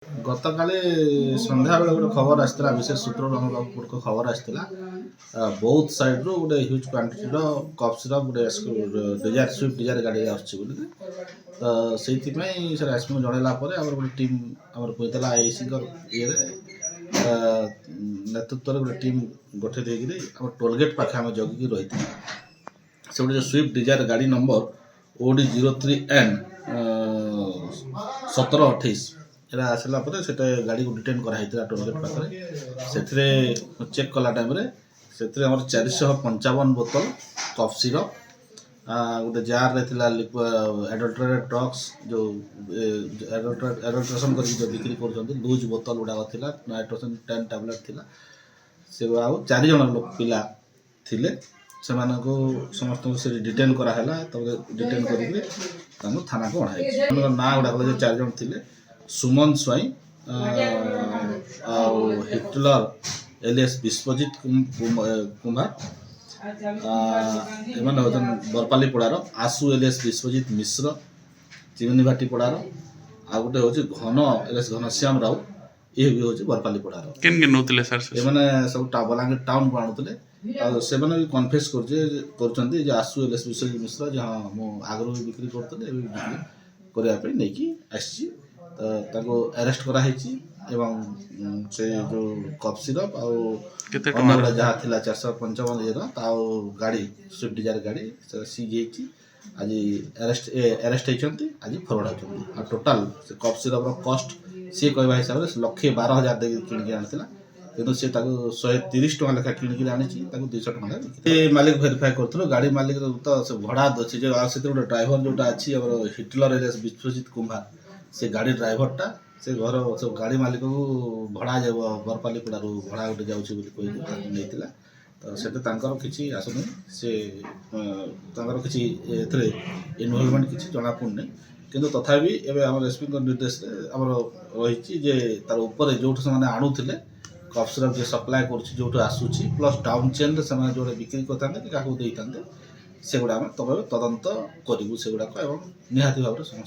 ଗତକାଲି ସନ୍ଧ୍ୟାବେଳେ ଗୋଟେ ଖବର ଆସିଥିଲା, ବିଶେଷ ସୂତ୍ରରୁ ଆମ ପାଖକୁ ଖବର ଆସିଥିଲା ବୌଦ୍ଧ ସାଇଡ଼୍ରୁ ଗୋଟେ ହ୍ୟୁଜ୍ କ୍ୱାଣ୍ଟିଟିର କଫ୍ ସିରପ୍ ଗୋଟେ ଡିଜାୟାର ସୁଇଫ୍ଟ ଡିଜାୟାର ଗାଡ଼ି ଆସୁଛି ବୋଲିକି। ତ ସେଇଥିପାଇଁ ସେଟା ଏସ୍ପିଙ୍କୁ ଜଣାଇଲା ପରେ ଆମର ଗୋଟେ ଟିମ୍ ଆମର କହିଥିଲା ଆଇସିଙ୍କ ଇଏରେ ନେତୃତ୍ୱରେ ଗୋଟେ ଟିମ୍ ଗଠନ ହେଇକିରି ଆମ ଟୋଲଗେଟ୍ ପାଖେ ଆମେ ଜଗିକି ରହିଥିଲୁ। ସେ ଗୋଟେ ଯେଉଁ ସୁଇଫ୍ଟ ଡିଜାୟାର ଗାଡ଼ି ନମ୍ବର OD03N 1728 এটা আসলা পরে সেটা গাড়িকে ডিটেন করা হয়েছিল টোলগেট পাখে। ସେଥିରେ ଚେକ୍ କଲା ଟାଇମ୍ରେ ସେଥିରେ ଆମର 455 ବୋତଲ କଫ୍ ସିରପ୍, ଗୋଟେ ଜାର୍ରେ ଥିଲା ଆଡଲ୍ଟରେଟେଡ୍ ଡ୍ରଗ୍ସ, ଯେଉଁ ଆଡଲ୍ଟ୍ରେସନ୍ କରିକି ଯେଉଁ ବିକ୍ରି କରୁଛନ୍ତି ଲୁଜ୍ ବୋତଲ ଗୁଡ଼ାକ ଥିଲା, ନାଇଟ୍ରୋଜେନ୍ 10 ଟ୍ୟାବଲେଟ୍ ଥିଲା। ସେ ଆଉ 4 ଜଣ ପିଲା ଥିଲେ, ସେମାନଙ୍କୁ ସମସ୍ତଙ୍କୁ ସେ ଡିଟେନ୍ କରାହେଲା। ତାପରେ ଡିଟେନ୍ କରିକି ତାଙ୍କୁ ଥାନାକୁ ଅଣାହେଇଛି। ସେମାନଙ୍କ ନାଁ ଗୁଡ଼ାକ ଯେ 4 ଜଣ ଥିଲେ, ସୁମନ ସ୍ୱାଇଁ ଆଉ ହିଟଲର ଏଲିଏସ୍ ବିଶ୍ୱଜିତ କୁମ୍ଭାର, ଏମାନେ ହେଉଛନ୍ତି ବରପାଲିପଡ଼ାର। ଆଶୁ ଏଲିଏସ୍ ବିଶ୍ୱଜିତ ମିଶ୍ର ଚିମିନିଭାଟି ପଡ଼ାର, ଆଉ ଗୋଟେ ହେଉଛି ଘନ ଏଲିଏସ୍ ଘନଶ୍ୟାମ ରାଉ, ଇଏ ବି ହେଉଛି ବରପାଲିପଡ଼ାର। ନଉଥିଲେ ସାର୍ ଏମାନେ ସବୁ ବଲାଙ୍ଗୀର ଟାଉନକୁ ଆଣୁଥିଲେ। ଆଉ ସେମାନେ ବି କନଫେସ୍ କରୁଛନ୍ତି ଯେ ଆଶୁ ଏଲିଏସ୍ ବିଶ୍ୱଜିତ ମିଶ୍ର ଯେ ହଁ ମୁଁ ଆଗରୁ ବି ବିକ୍ରି କରୁଥିଲି, ଏବେ ବିକ୍ରି କରିବା ପାଇଁ ନେଇକି ଆସିଛି। ତ ତାକୁ ଆରେଷ୍ଟ କରାହେଇଛି ଏବଂ ସେ ଯେଉଁ କଫ୍ ସିରପ୍ ଆଉ ଅନ୍ୟଗୁଡ଼ା ଯାହା ଥିଲା 455 ଇଏର ଆଉ ଗାଡ଼ି ସୁଇଫ୍ଟ ଡିଜାୟାର ଗାଡ଼ି ସେଟା ସିଜ୍ ହେଇଛି। ଆଜି ଆରେଷ୍ଟ ହେଇଛନ୍ତି, ଆଜି ଫରୱାର୍ଡ଼ ହେଉଛନ୍ତି। ଆଉ ଟୋଟାଲ୍ ସେ କଫ୍ ସିରପ୍ର କଷ୍ଟ ସିଏ କହିବା ହିସାବରେ 1,12,000 ଦେଇକି କିଣିକି ଆଣିଥିଲା, କିନ୍ତୁ ସେ ତାକୁ 130 ଟଙ୍କା ଲେଖା କିଣିକି ଆଣିଛି, ତାକୁ 200 ଟଙ୍କା ବିକିଛି। ଏ ମାଲିକ ଭେରିଫାଏ କରୁଥିଲୁ, ଗାଡ଼ି ମାଲିକର ତ ସେ ଭଡ଼ା ଅଛି ଯେ, ଆଉ ସେଥିରେ ଗୋଟେ ଡ୍ରାଇଭର ଯେଉଁଟା ଅଛି ଆମର ହିଟଲର ଏଲିଏସ୍ ବିଶ୍ୱଜିତ କୁମ୍ଭାର, ସେ ଗାଡ଼ି ଡ୍ରାଇଭରଟା ସେ ଘର ସବୁ ଗାଡ଼ି ମାଲିକକୁ ଭଡ଼ା ବରପାଲିପଡ଼ାରୁ ଭଡ଼ା ଗୋଟେ ଯାଉଛି ବୋଲି କହିକି ତାକୁ ନେଇଥିଲା। ତ ସେଠି ତାଙ୍କର କିଛି ଆସୁନି, ସେ ତାଙ୍କର କିଛି ଏଥିରେ ଇନଭଲଭମେଣ୍ଟ କିଛି ଜଣାପଡ଼ୁନି। କିନ୍ତୁ ତଥାପି ଏବେ ଆମର ଏସ୍ପିଙ୍କ ନିର୍ଦ୍ଦେଶରେ ଆମର ରହିଛି ଯେ ତାର ଉପରେ ଯେଉଁଠୁ ସେମାନେ ଆଣୁଥିଲେ କଫ୍ ସିରପ୍ ଯେ ସପ୍ଲାଏ କରୁଛି, ଯେଉଁଠୁ ଆସୁଛି ପ୍ଲସ୍ ଟାଉନ୍ ଚେନ୍ରେ ସେମାନେ ଯେଉଁଟା ବିକ୍ରି କରିଥାନ୍ତେ କି କାହାକୁ ଦେଇଥାନ୍ତେ, ସେଗୁଡ଼ା ଆମେ ତଦନ୍ତ କରିବୁ ସେଗୁଡ଼ାକ ଏବଂ ନିହାତି ଭାବରେ ସମସ୍ତ